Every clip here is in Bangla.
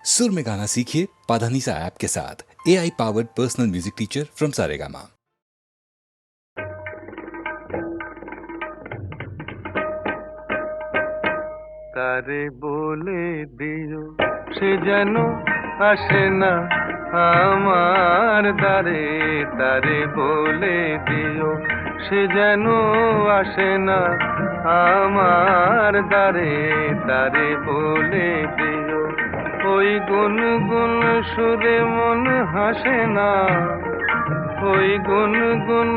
सुर में गाना सीखिए पाधानीसा ऐप के साथ। AI powered personal music teacher from Saregama. তারে বলে দিও সে যেন আসে না আমার দ্বারে, তারে বলে দিও সে যেন আসে না আমার দ্বারে, তারে বলে দিও ওই গুনগুন সুরে মন হাসে না, ওই গুনগুন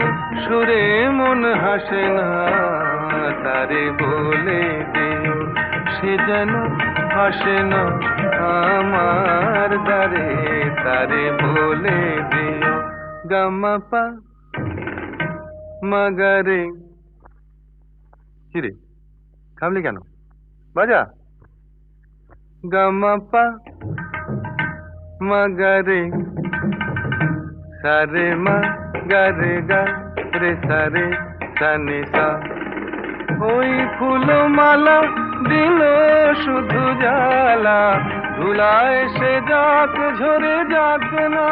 সুরে মন হাসে না, তারে বলে দিও সে যেন আসে না আমার দ্বারে, তারে বলে দিও গামাপা মাগারে। কিরে থামলি কেন? বাজা গামাপা মাগারে সারে মা গারে গা রে সারে সানে সা। ওই ফুলমালা দিল শুধু জ্বালা, ধুলায় সে যাক ঝরে যাক না,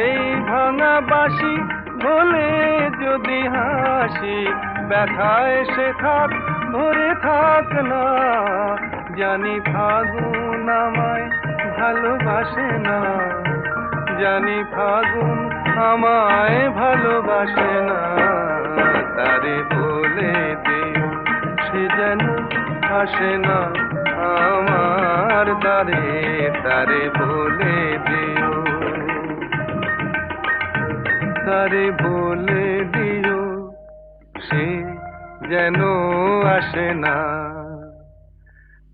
এই ভাঙা বাঁশি ভোলে যদি হাসি, ব্যথায় সে থাক ধরে থাক না, জানি ফাগুন আমায় ভালোবাসে না, জানি ফাগুন আমায় ভালোবাসে না, তারে বলে দিও সে যেন আসে না আমার দ্বারে, তারে বলে দিও, তারে বলে দিও সে যেন আসে না,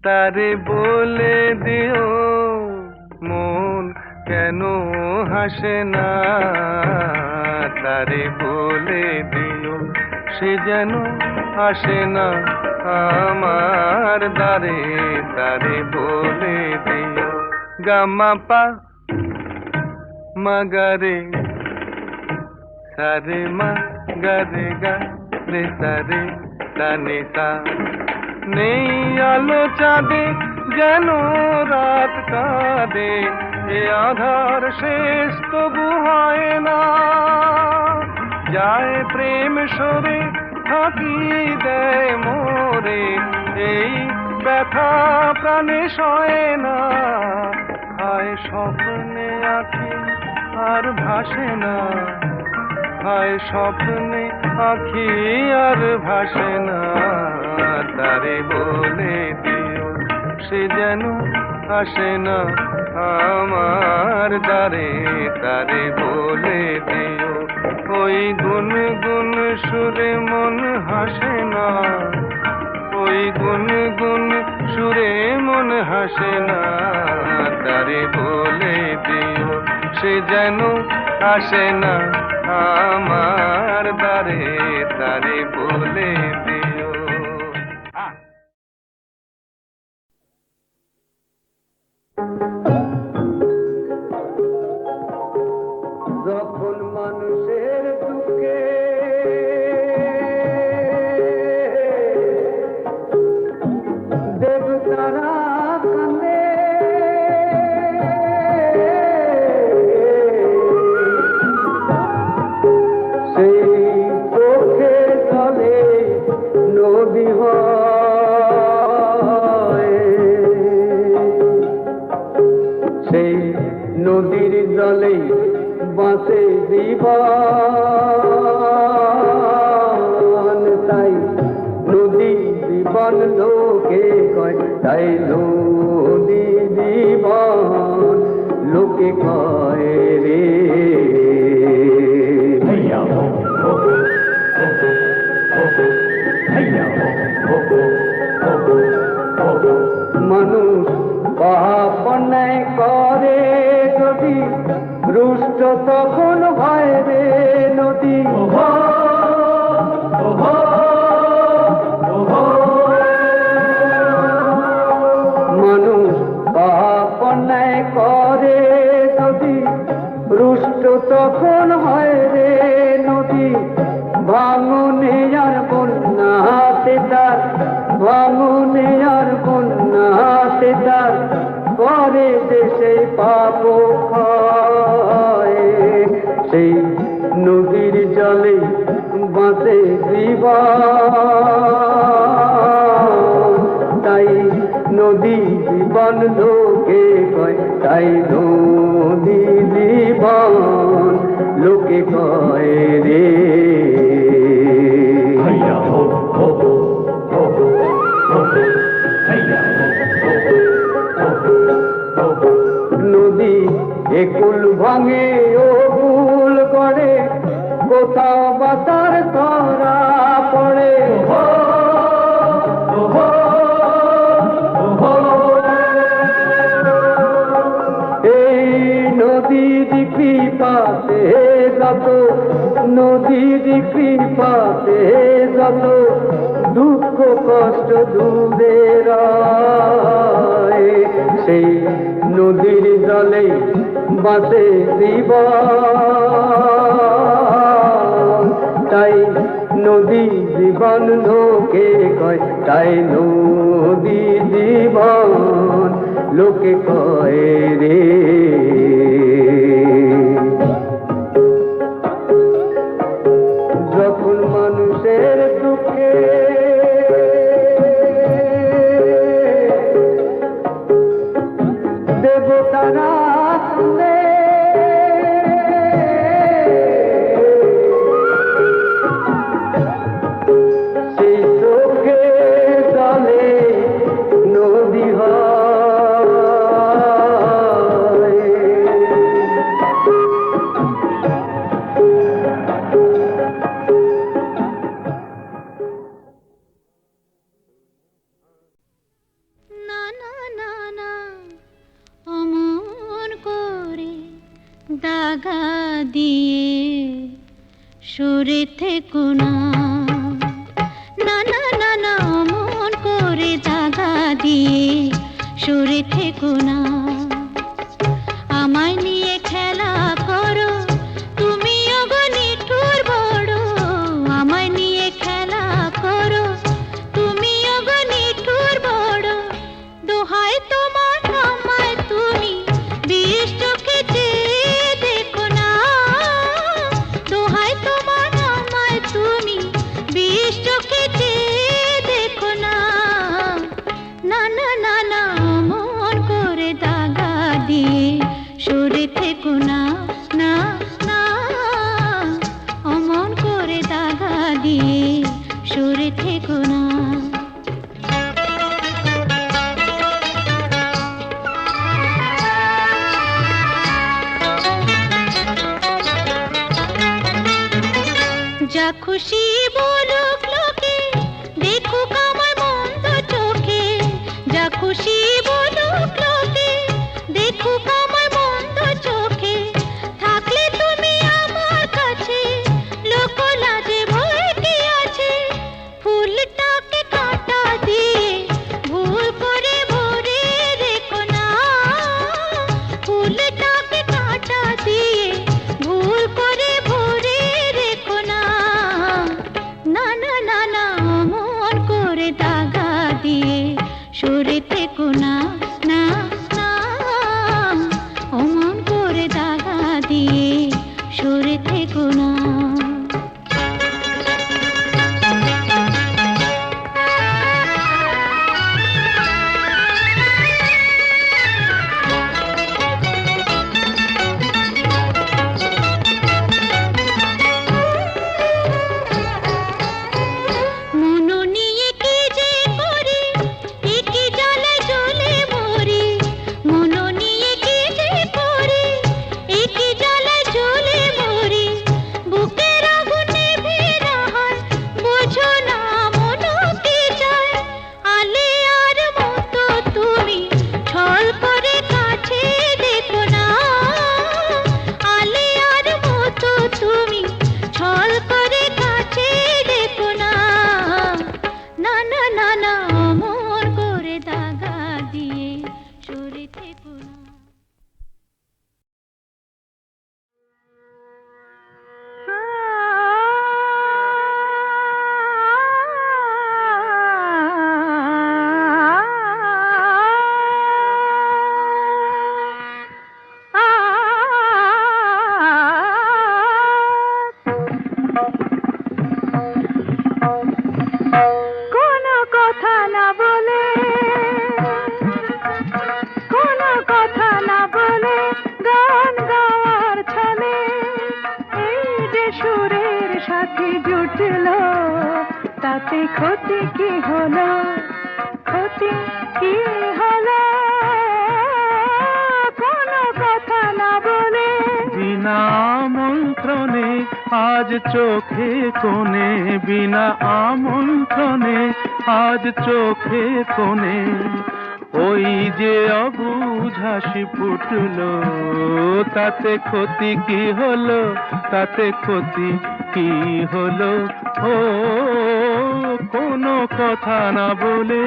তারে বলে দিও মন কেন হাসে না, তারে বলে দিও সে যেন আসে না আমার দ্বারে, তারে বলে দিও গামাপা মাগারে সারে মা গারে গা রে সারে সানে সা। নেই আলো চাঁদে যেন রাত কাঁদে, এ আধার শেষ তবু হয় না, যায় প্রেম সরে থাকি দেয় মোরে, এই ব্যথা প্রাণে সয় না, হায় স্বপ্নে আঁখি আর ভাসে না, হায় স্বপ্নে আঁখি আর ভাসে না, তারে বলে দিও সে যেন আসে না আমার দ্বারে, তারে বলে দিও ওই গুনগুন সুরে মন হাসে না, ওই গুনগুন সুরে মন হাসে না, তারে বলে দিও সে যেন আসে না আমার দ্বারে, তারে বলে দিও। যখন মানুষের দুঃখে দেবতারা কান্দে, সেই চোখে জলে নদী হয়, সেই নদীর জলে বাঁচে জীবন, তাই নদী জীবন লোকে কয়, তাই নদী জীবন লোকে কয় রে। মানুষ পাপ অন্যায় করে যদি রুষ্ট তখন ভয় রে নদী, মানুষ পাপ অন্যায় করে যদি রুষ্ট তখন হয় রে নদী, ভাঙনে আর বন্যাতে তার, ভাঙনে আর বন্যাতে তার করে যে সেই পাপ ক্ষয়, সেই নদীর জলে বাঁচে জীবন। তাই নদী জীবন লোকে কয়, তাই নদী জীবন লোকে কয় রে। নদী একুল ভাঙে ও কুল করে, কোথাও বাতার ধরা পড়ে। এই নদীর কৃপাতে যত, নদীর কৃপাতে যত দুঃখ কষ্ট দূরে রয়, সেই নদীর জলে বাঁচে জীবন। তাই নদী জীবন লোকে কয়, তাই নদী জীবন লোকে কয় রে। যখন মানুষের দুঃখে দেবতারা শুনে, সেই চোখে জলে নদী হয়। না না না না অমন করে দাগা দিয়ে সরে থেকো না, না না না না অমন করে দাগা দিয়ে সরে থেকো না। আমায় নিয়ে খেলা করো তুমি অগণিঠুর বড়, আমায় নিয়ে খেলা করো তুমি অগণিঠুর বড়। দোহাই তোমার আমায় তুমি বিষ চোখে চেয়ে দেখো না, দোহাই তোমার আমায় তুমি বিষ চোখে চেয়ে দেখো না। না না না না অমন করে দাগা দিয়ে সরে থেকো না, না না অমন করে দাগা দিয়ে সরে থেকো না। যা খুশি বলুক লোকে, দেখুক আমায় মন্দ চোখে, যা খুশি বলুক লোকে, দেখুক আমায় মন্দ চোখে। থাকলে তুমি আমার কাছে লোক লাজে ভয় কি আছে, ফুলটাকে কাঁটা দিয়ে ভুল করে ভরে রেখো না, ফুলটাকে কাঁটা দিয়ে ভুল করে ভরে রেখো না। না না না না অমন করে দাগা দিয়ে সরে থেকো না, না না অমন করে দাগা দিয়ে সরে থেকো না। মনো নিয়ে কি যে করি, একি জ্বালায় জ্বলে মরি, মনো নিয়ে কি যে করি, একি জ্বালায় জ্বলে মরি। বুকের আগুন নেভে না হয়, বোঝো না মনো কি চায়। আলে আর মতো তুমি ছল করে কাছে দেখো না, আলে আর মতো তুমি ছল করে কাছে দেখো না। না না না না অমন করে দাগা দিয়ে সরে থেকো না। সাথী জুটলো, তাতে ক্ষতি কি হলো, ক্ষতি কি হলো, কোনো কথা না বলে। বিনা আমন্ত্রণে আজ চোখে কোণে, বিনা আমন্ত্রণে আজ চোখে কোণে ওই যে অবুঝ হাসি ফুটলো, তাতে ক্ষতি কি হলো, তাতে ক্ষতি কি হলো, ও কোনো কথা না বলে।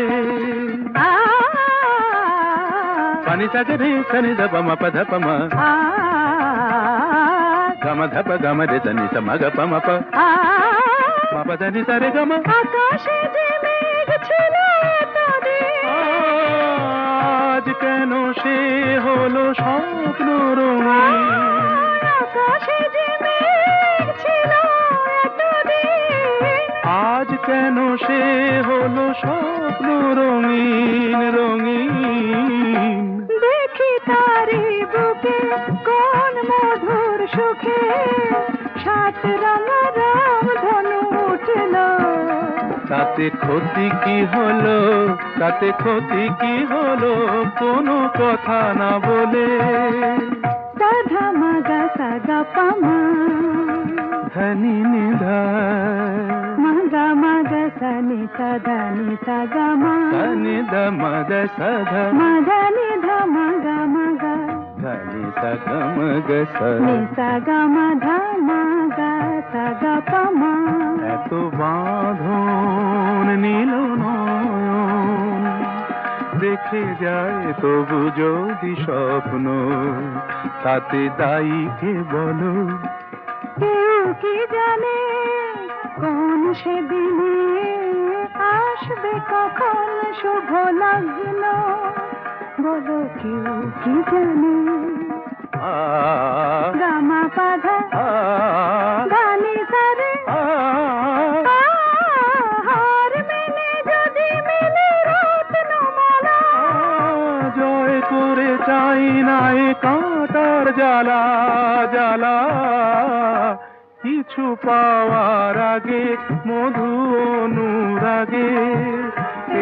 পানি সাগে রে সনি দপ মা পধ পমা, গম ধপ গম রে সনি সম গ পম প, মা পধ নি সা রে গম। আকাশে যে মেঘ ছিল এতদিন, আজ কেন সে হলো স্বপ্ন রঙিন, আকাশে যে মেঘ ছিল এতদিন, আজ কেন সে হলো স্বপ্ন রঙিন রঙিন। দেখি তারি বুকে কোন মধুর সুখে সাত রঙা রাম ধনু উঠল, তাতে ক্ষতি কি হলো, তাতে ক্ষতি কি হলো, কোনো কথা না বলে। সাধা মাগা সাগা পামা, ধনি নিধা মাগা মাগা সানি সাধা নি সাগা মা, ধনি দ মগ সধ মাগা নি ধা মাগা মাগা, ধনি সগ মগ স। নি সাগা মা ধা মাগা সাগা পামা। এত বাঁধন নীল নয়ন দেখে যায় তবু যদি স্বপ্ন, তাতে দায়ী কে বলো। কেউ কি জানে কোন সেদিনে আসবে কখন শুভ লগ্ন, বলো কেউ কি জানে। আ গামা পাধা আ গানি সারে, আ হার মেনে যদি মেলে রত্নমালা, জয় করে চাই না এ কাঁটার জ্বালা জ্বালা, কিছু পাওয়ার আগে মধু অনুরাগে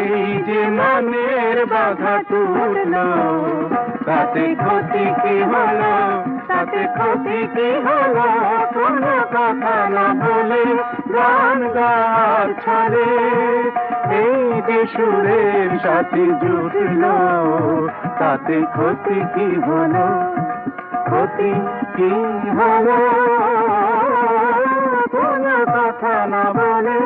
এই যে মনের বাধা টুটলো, তাতে ক্ষতি কি হলো, তাতে ক্ষতি কি হলো, কোনো কথা না বলে গান গাওয়ার ছলে এই যে সুরের সাথে জুটলো, তাতে ক্ষতি কি হলো, ক্ষতি কি হলো, কোনো কথা না বলে।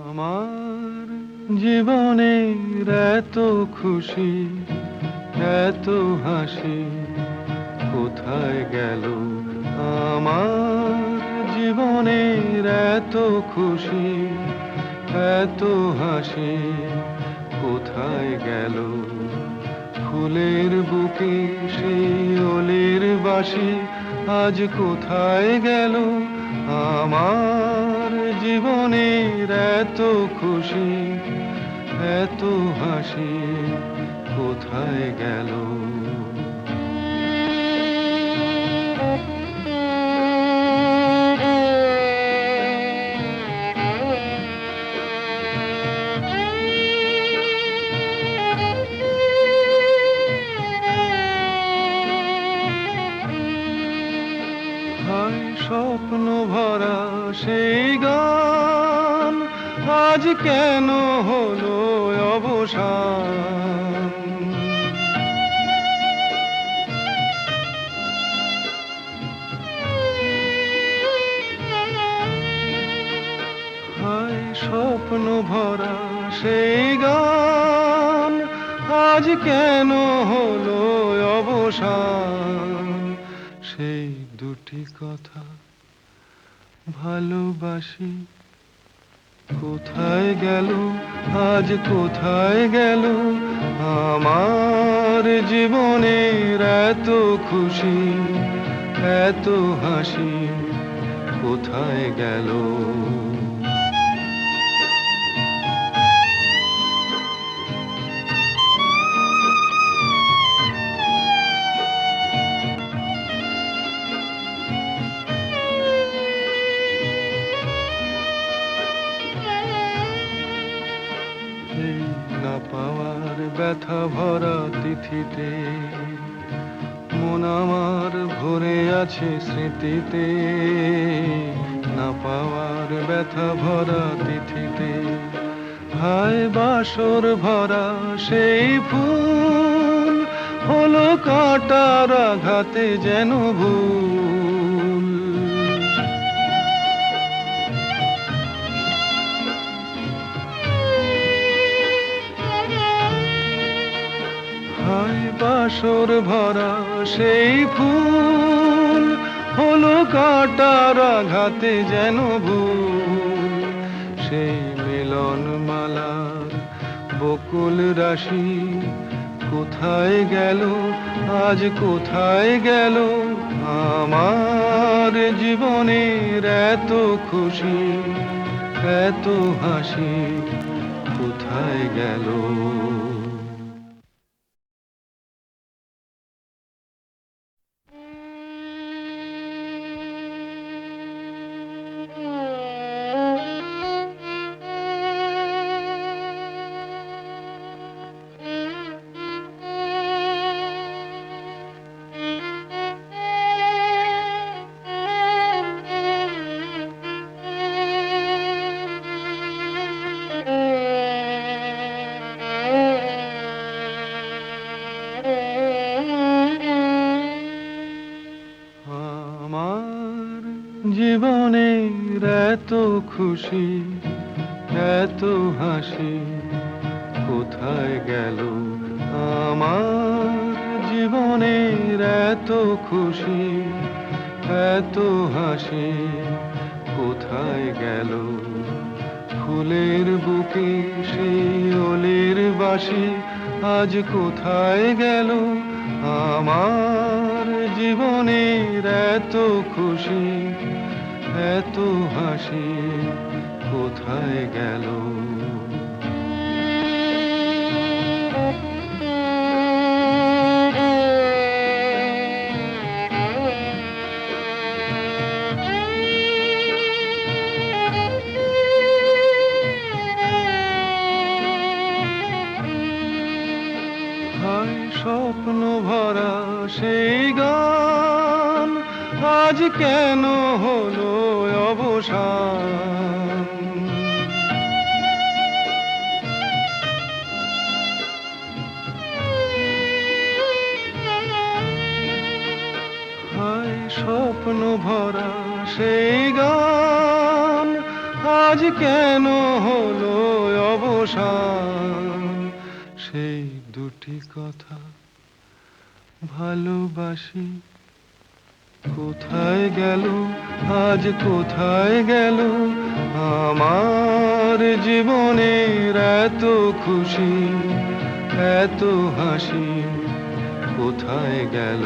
আমার জীবনের এত খুশি, এত হাসি কোথায় গেল, আমার জীবনের এত খুশি, এত হাসি কোথায় গেল, ফুলের বুকে সেই ওলের বাসি আজ কোথায় গেল, আমার জীবনের এত খুশি, এত হাসি কোথায় গেল। হায় স্বপ্ন ভরা সেই গান আজ কেন হলো অবসান, হায় স্বপ্ন ভরা সেই গান আজ কেন হলো অবসান, সেই দুটি কথা ভালোবাসি কোথায় গেল আজ কোথায় গেল আমার জীবনের এত খুশি এত হাসি কোথায় গেল এই না পাওয়ার ব্যথা ভরা তিথিতে মন আমার ভরে আছে স্মৃতিতে না পাওয়ার ব্যথা ভরা তিথিতে হায় বাসর ভরা সেই ফুল হলো কাঁটার আঘাতে যেন ভুল হায় বাসর ভরা সেই ফুল হলো কাঁটার আঘাতে যেন ভুল সেই মিলন মালার বকুল রাশি কোথায় গেল আজ কোথায় গেল আমার জীবনের এত খুশি এত হাসি কোথায় গেল আমার জীবনের এত খুশি এত হাসি কোথায় গেল আমার জীবনের এত খুশি এত হাসি কোথায় গেল ফুলের বুকে সেই ওলের বাসি আজ কোথায় গেল আমার জীবনের এত খুশি এত হাসি কোথায় গেল স্বপ্ন ভরা সেই গান আজ কেন হলো অবসান হায় স্বপ্ন ভরা সেই গান আজ কেন হলো অবসান সেই দুটি কথা ভালোবাসি কোথায় গেল আজ কোথায় গেল আমার জীবনের এত খুশি এত হাসি কোথায় গেল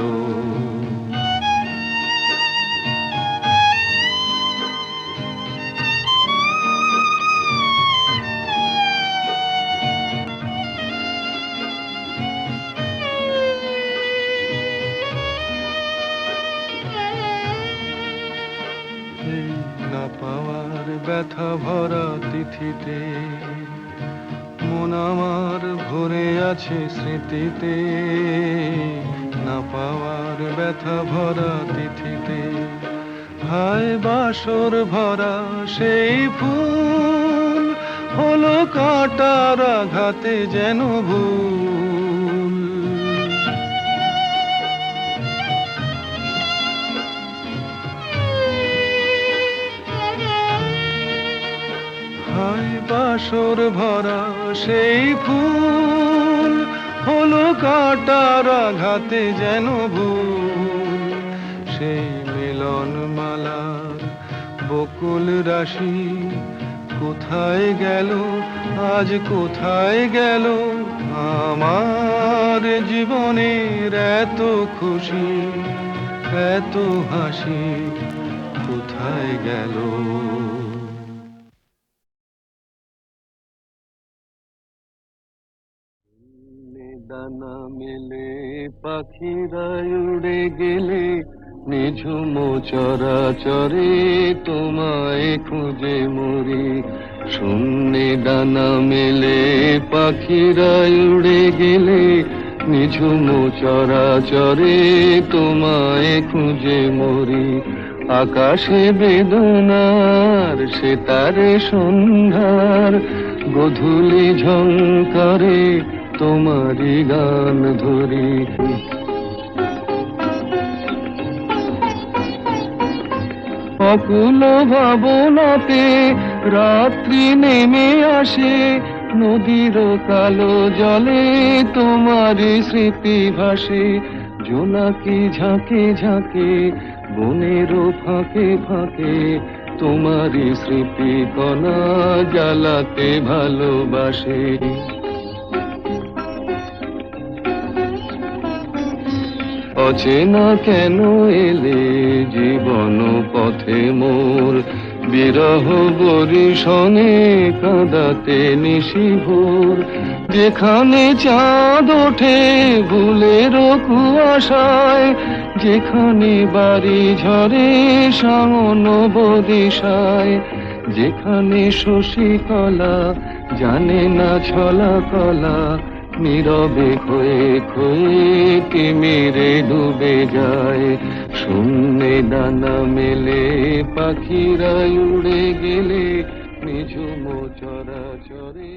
না পাওয়ার ব্যথা ভরা তিথিতে মন আমার ভরে আছে স্মৃতিতে না পাওয়ার ব্যথা ভরা তিথিতে হায় বাসর ভরা সেই ফুল হলো কাঁটার আঘাতে যেন ভুল হায় বাসর ভরা সেই ফুল হলো কাঁটার আঘাতে যেন ভুল সেই মিলন মালার বকুল রাশি কোথায় গেল, আজ কোথায় গেল আমার জীবনের এত খুশি, এত হাসি কোথায় গেল? দানা মেলে পাখিরা উড়ে গেলে, নিঝুম চরাচরে তোমায় খুঁজে মরি। শূন্যে ডানা মেলে পাখিরা উড়ে গেলে, নিঝুম চরাচরে তোমায় খুঁজে মরি। আকাশে বেদনার সেতারে সন্ধ্যার গধূলি ঝংকারে তোমারি গান ধরি। অকুল ভাবনাতে রাত্রি নেমে আসে, নদীর কালো জলে তোমারি স্মৃতি ভাসে। জোনাকি ঝাঁকে ঝাঁকে বনের ফাঁকে ফাঁকে, তোমারি স্মৃতি কণা জ্বালাতে ভালোবাসে। অচেনা কেন এলে জীবন পথে মোর, বিরহ বরিশনে কাঁদাতে নিশিভোর। যেখানে চাঁদ ওঠে ভুলের কুয়াশায়, যেখানে বাড়ি ঝরে শাওন বদিশায়, যেখানে শশীকলা জানে না ছলা কলা, নীরবে খয়ে খয়ে তিমিরে ডুবে যায়। শূন্যে ডানা মেলে পাখিরা উড়ে গেলে, নিঝুম চরাচরে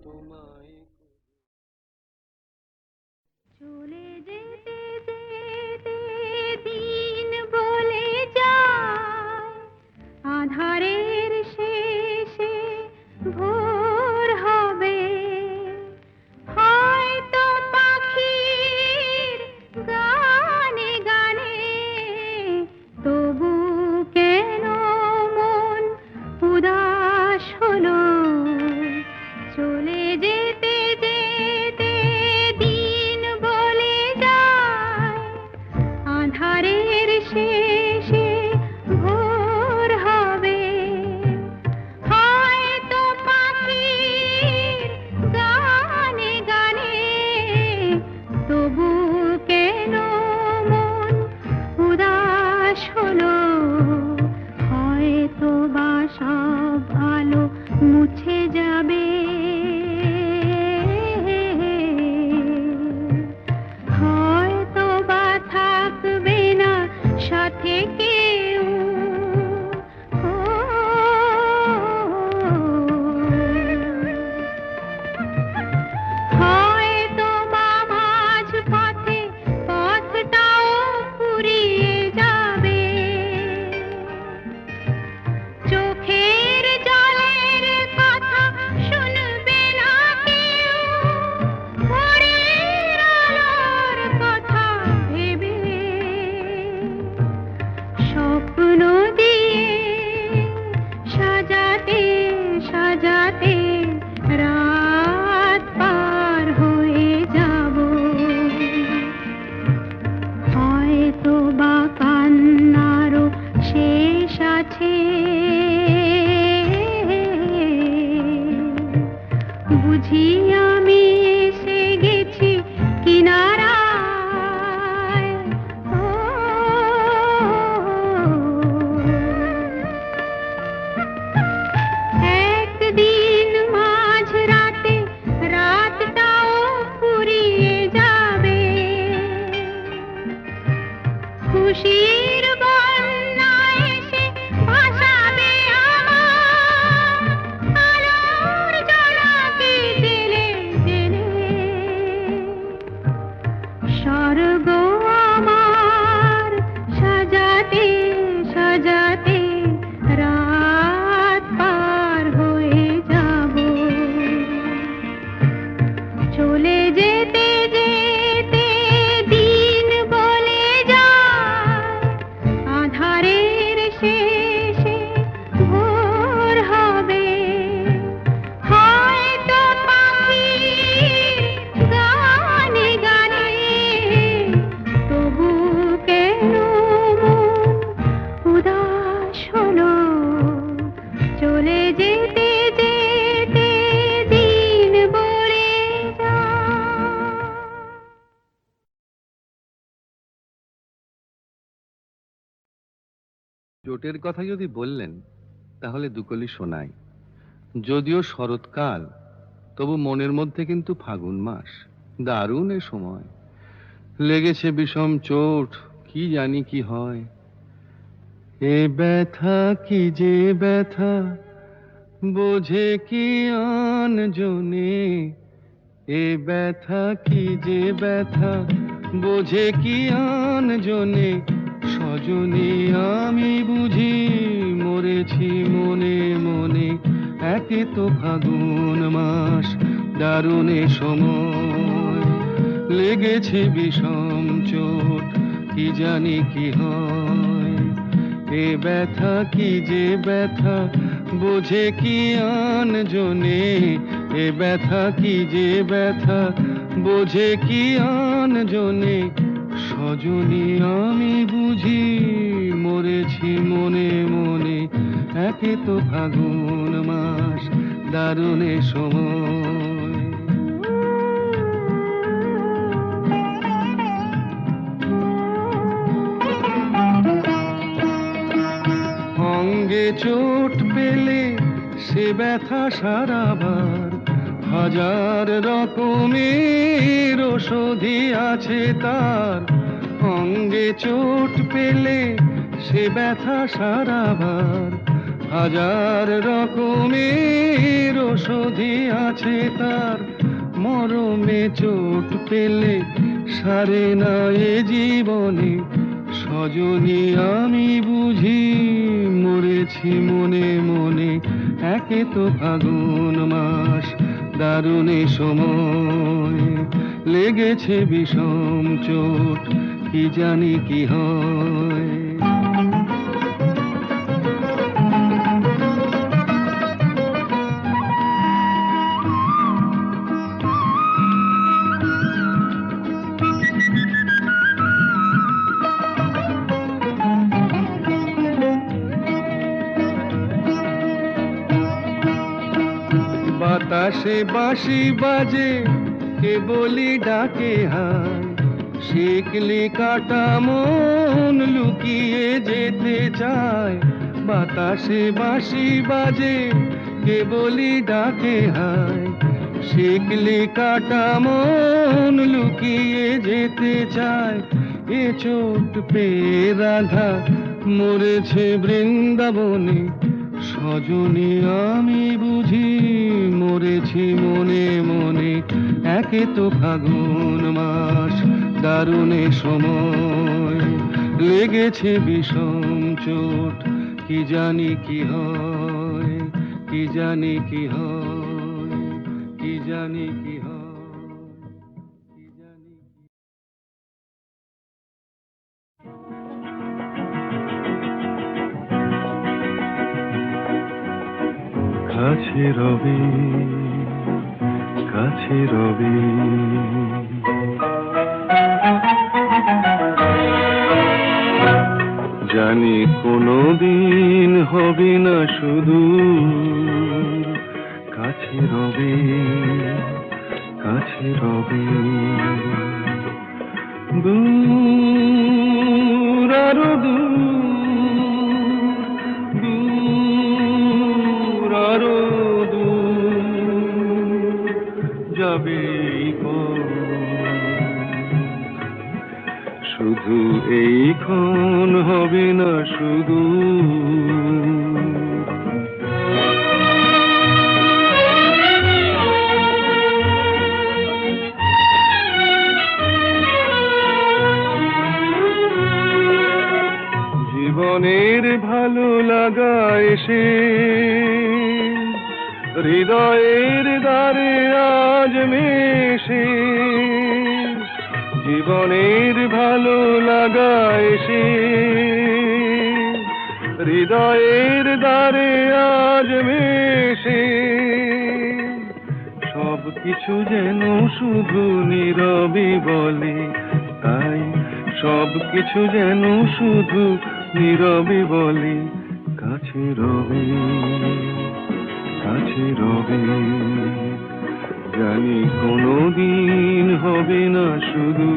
তোমায়। চলে যেতে যেতে দিন বলে যায়, আধারের শেষে ভোর হবে। হয়তো পাখির গানে গানে তবু কেন মন উদাস হলো। চলে যেতে যেতে দিন বলে যায়, আধারের শেষে ভোর হবে। হয়তো পাখির গানে গানে তবু কেন মন উদাস হলো। হয়তো বা সব আলো মুছে যাবে, হয়তো বা থাকবে না সাথে কেউ। হয়তো বা মাঝ পথে পথটাও ফুরিয়ে যাবে। চোখের জলের কথা শুনবে না কেউ, ভোরের আলোর কথা ভেবে স্বপ্ন দিয়ে সাজাতে সাজাতে রাত পার হয়ে যাব। হয়তো বা কান্নারও শেষ আছে, বুঝি আমি এসে গেছি কিনারায়। একদিন মাঝ রাতে রাতটাও ফুরিয়ে যাবে। খুশির বন্যা এসে ভাসাবে আমার, আলোর জোনাকি জেলে চোটের কথা যদি বললেন তাহলে দুকলি শোনাই। যদিও শরৎকাল, তবু মনের মধ্যে কিন্তু ফাগুন মাস। দারুণ এ সময়, লেগেছে বিষম চোট, কি জানি কি হয়। এ ব্যথা কি যে ব্যথা, বোঝে কি আন জনে। এ ব্যথা কি যে ব্যথা, বোঝে কি আন জনে। সজনী আমি বুঝি মরেছি মনে মনে। একে তো ফাগুন মাস, দারুণ এ সময়, লেগেছে বিষম চোট, কি জানি কি হয়। এ ব্যথা কি যে ব্যথা, বোঝে কি আন জনে। এ ব্যথা কি যে ব্যথা, বোঝে কি আন জনে। সজনী আমি বুঝি মরেছি মনে মনে। একে তো ফাগুন মাস, দারুণ এ সময়। অঙ্গে চোট পেলে সে ব্যথা সারাবার, হাজার রকমের ওষুধি আছে তার। অঙ্গে চোট পেলে সে ব্যথা সারাবার, হাজার রকমের ওষুধি আছে তার। মরমে চোট পেলে সারে না এ জীবনে। সজনী আমি বুঝি মরেছি মনে মনে। একে তো ফাগুন মাস, দারুণ এ সময়, লেগেছে বিষম চোট, কি জানি কি হয়। বাতাসে বাঁশি বাজে, কে বলি ডাকে হায়। শিকলি কাটা মন লুকিয়ে যেতে চায়। বাতাসে বাঁশি বাজে, কে বলি ডাকে হায়। শিকলি কাটা মন লুকিয়ে যেতে চায়। এ চোট পেয়ে রাধা মরেছে বৃন্দাবনে। সজনী আমি বুঝি মরেছি মনে মনে। একে তো ফাগুন মাস, দারুণ এ সময়, লেগেছে বিষম চোট, কি জানি কি হয়। কি জানি কি হয়। কি জানি কি হয়। কি জানি কি। কাছে রবি, কাছে রবি, জানি কোনো দিন হবে না শুধু। কাছে রবি, কাছে রবি, দূর আরো দূর, দূর আরো দূর যাবে শুধু এইক্ষণ হবে না শুধু। জীবনের ভালো লাগা এসে হৃদয়ের দ্বারে আজ মেশে। জীবনের ভালো লাগা এসে হৃদয়ের দ্বারে আজ মেশে। সব কিছু যেন শুধু নীরবে বলে, তাই সব কিছু যেন শুধু নীরবে বলে। কাছে রবি, কাছে রবি, জানি কোনো দিন হবে না শুধু।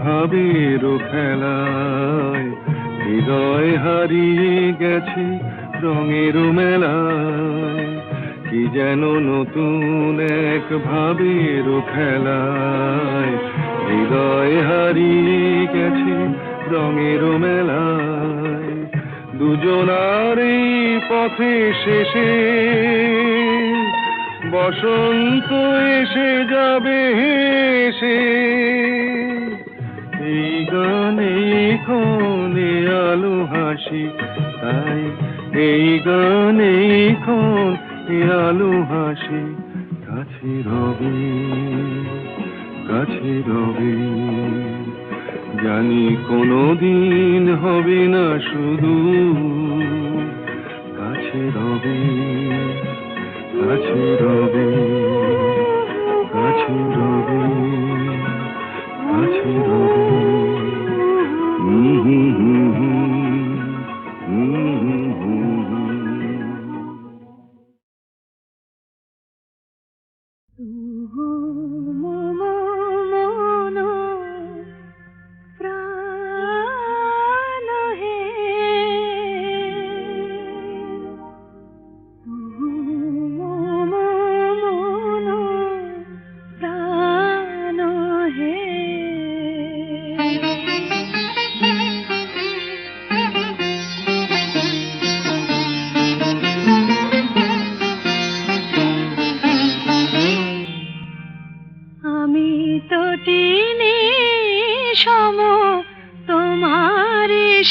ভাবের খেলায় হৃদয় হারিয়ে গেছে রঙের মেলায়, কি যেন নতুন এক ভাবের খেলায় হৃদয় হারিয়ে গেছে রঙের মেলায়। দুজনার এই পথে শেষে বসন্ত এসে যাবে হেসে, এই গানে ক্ষণে আলো হাসি, তাই এই গানে ক্ষণে আলো হাসি, কাছে রবে কাছে রবে, জানি কোনোদিন হবে না শুধু, কাছে রবে কাছে রবে কাছে রবে কাছে রবে।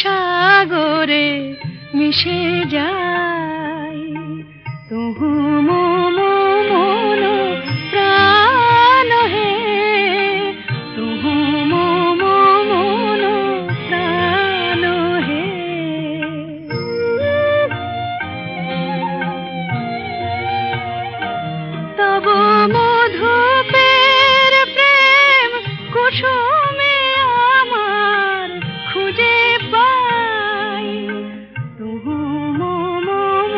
সাগরে মিশে যাই, তুহু মন প্রাণ হে, তুহু মন প্রাণ হে। তব মধুপের প্রেম কুসুমে আমার খুঁজে পাই, তুহু মন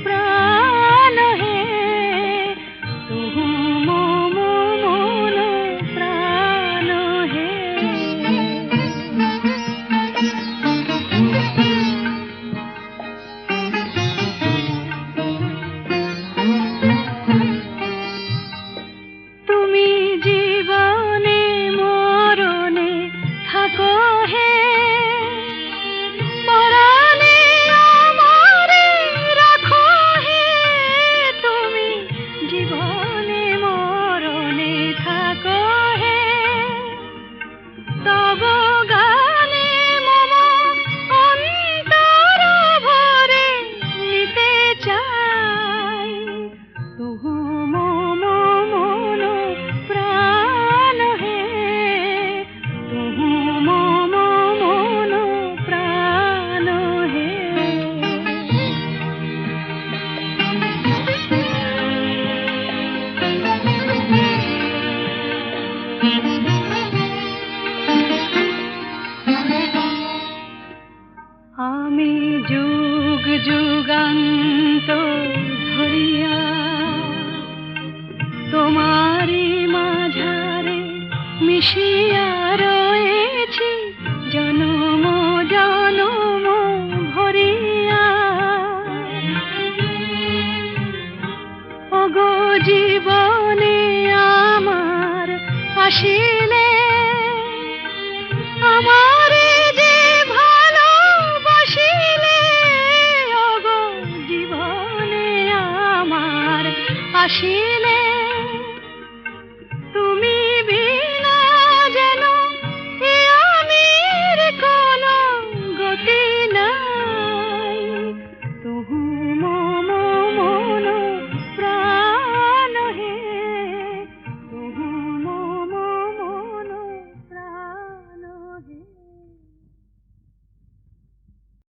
প্রাণ হে, তুহু মন প্রাণ হে। তুমি জীবনে মরণে থাকো হে, পরাণে আমারে রাখো হে, তুমি জীবনে মরণে থাকো হে। তব গানে মম অন্তর ভরে নিতে চাই, তুহু মম প্রাণ হে, তুহু মম প্রাণ হে। আমি যুগ যুগান্ত ধরিয়া তোমারি মাঝারে মিশিয়া রয়েছি, জনম জনম ভরিয়া। ওগো জীবনে আমার আসিলে, আমারে যে ভালোবাসিলে, ওগো জীবনে আমার আসিলে,